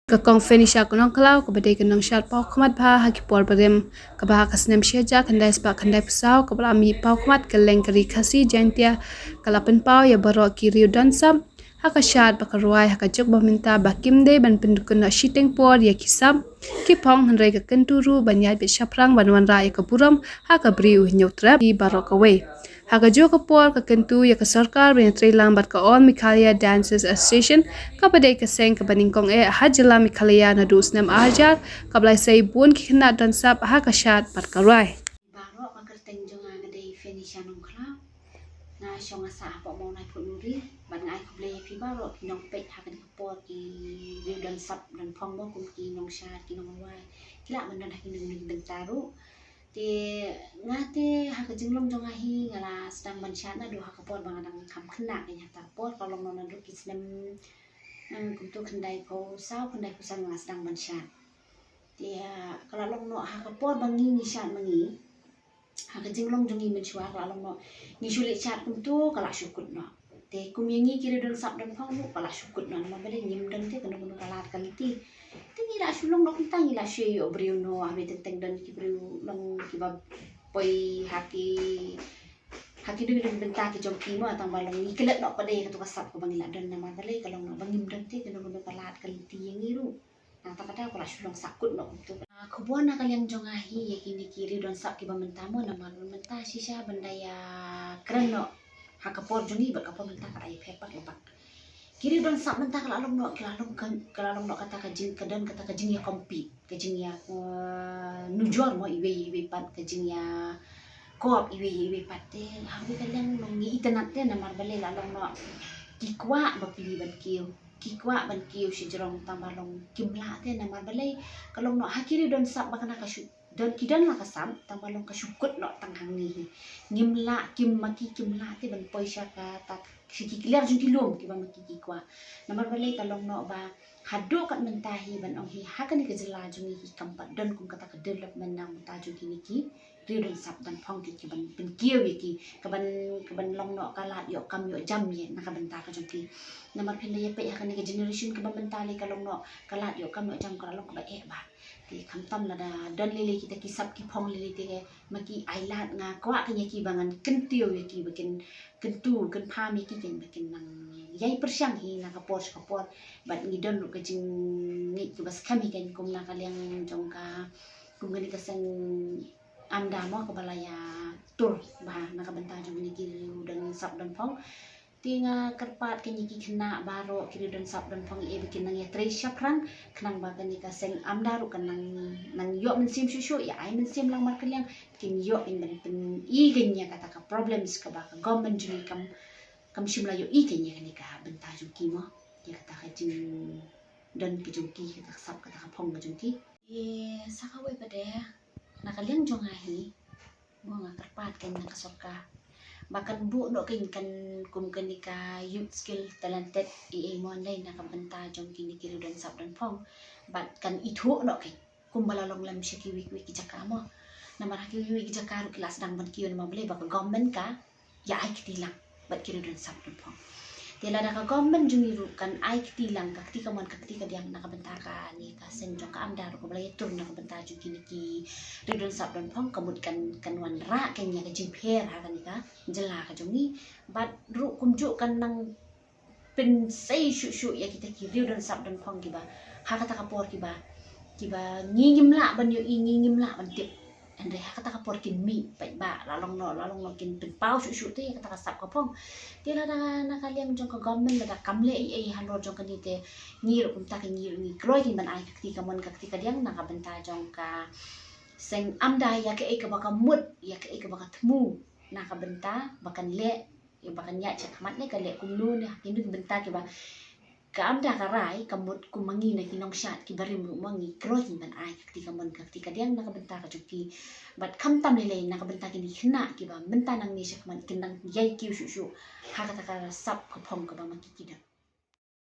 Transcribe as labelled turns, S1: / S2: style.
S1: Kakong Fenisha kunong kalaw kabade kanong shat pau khamat bha hakipor barem kabah kasnem sheja khandai spa khandai pusau kabla mi pau khamat kaleng kari khasi jantia kalapen pau ya baro kiri dan sam haka shat bakarwai haka jok baminta bakimde ban pendukun na shiteng por ya kisam kipong hanrai ka kenturu banyai be shaprang banwan ra ya kapuram haka briu nyautra di baro kawe haka jo kapor ka kentu ya ka sarkar ben trailang bat ka on Mikhalia Dancers Association kabade ka seng ka baningkong hajala Mikhalia na dusnem ajar kablai sei bun ki khna dan sap haka shat bat karai
S2: baro makerteng jonga ngade Fenisha nong klau na shonga sa apa mau nai punuri ban ngai kuble pi baro ki nong pet ha kan kapor ki riu dan sap dan phong bo kum ki nong shat ki nong wai kila man dan hakin ning bentaru ti ngate ha ka jinglom jonga hi ngala sedang ban shat na do ha kapor bang adang kam khna ke nyata por kalau non do ki snem kum tu khandai ko sau khandai ko sang sedang ban shat ti kalau long no ha kapor bang ni shat mangi haka jinglong jongi menchua kalau no ni sulit chat kum tu kala syukut no te kum yangi kira don sap dan phong kala syukut no ma bele nyim dan te kono kono kala kalti te ni la sulong no kunta ni la sye yo brio no ame teng dan ki brio long ki ba poi haki dengan bentar ke jongki mo atang balong ni kelet no pade ka tu kasap ko bangila dan na ma bele kalau no bangim dan te kono kono kala kalti yangi ru nah tak kala sulong sakut no tu kubona kaliang jongahi ya kini kiri don sak kiba mentamo na malun mentah sisa benda ya keren no hakapor jongi ba kapor mentah ka ai pepak lepak kiri don sak mentah kalalong no kalalong no kata kajing kadan kata kajing ya kompi kajing ya nujor mo iwe pat kajing ya koap iwe pat te hawi kaliang no ngi itenat te na marbale lalong no kikwa ba pili ban kiu kikwa ban kiu si jerong tambalong kimla te na marbale kalau no hakiri don sap bakana ka don kidan la kasam tambalong ka syukut no tanghang ni ngimla kim maki kimla te ban poisha ka tak siki clear jung kilom ki ban maki kikwa na marbale kalau no ba hado kat mentahi ban ong hi hakani ka jela jung hi kampat don kum kata ka development na mutaju kini ki ri don sap dan phong ki ban ben kiu ki kaban long no kalat yo kam yo jam ye na ka benta ka jung ki namar pinda ye pe hakani ka generation ka mentali kalau no kalat yo kam yo jam kalau ka ba ba ti kamtam la da dan lele kita kisap ki phong lele te maki ailat nga kwa ka ki bangan kentiu ye ki bakin kentu ken pha mi ki ken bakin nang yai persyang hi na kapor bat ngidon lu ka jing ni ki bas kami ken kum na kaliang jong ka kum gani ka sang anda mo ka balaya tur ba na ka benta jong ni ki dan sap dan phong tinga kerpat kenyi ki kena baro kiri dan sap dan phong e bikin nang ya tre syapran kenang ba kani ka seng amdaru kenang nang yo mensim susu ya ai mensim lang mar kaliang kin yo in ben i genya kata ka problems ka ba ka government juli kam shimla yo i genya kani ka benta juki mo ya kata ka jing dan ki juki kata sap kata ka phong ka juki e sakawe pade na kaliang jongahi mo nga kerpat ken na kasoka bahkan bu no kan kum kenika youth skill talented mo online na kabanta jong kini kiri dan sap dan phong bat kan itu no kan kum balalong lam syaki wik jakamo na maraki wik jakaru kelas dang ban kiyon mabele baka government ka ya ai kitilang bat kiri dan sap dan phong tela da ka government jungi ru kan ai kitilang ka ketika man ka ketika diang na kabanta ka ni ka sen jong ka amdar ko balay tur na kabanta jong kini ki ridon sap dan phong kamut kan wan ra kan ya ka jing pher ha kan ka jela ka jongi bat ru kumju kan nang pen sei shu ya kita ki ridon sap dan phong ki ba ha kata kapor ki ba ngingim la ban yo ngingim la ban tip andre ha kata kapor kin mi pai ba lalong no kin pen pau shu te kata ka sap ka phong tela da na kaliang jong ka government da kamle ai hanor jong kan ite ngir kum ta ka ngir ni kroi kin ban ai ketika mon ka ketika diang na ka benta jong ka seng amda ya ke ka baka mut ya ke ka baka temu na ka benta bakan le ya bakan ya cak mat ne ka le kum nu ne hakin benta ke ba ka amda ka rai kamut kum mangi na kinong shat ki barim ru mangi kroi kin ban ai ketika mon ka ketika diang na ka benta ka juki bat kam tam le na ka benta kini khna ki ba benta nang ni syak man kin nang yai ki shu ha kata ka sap ka phong ka ba maki kida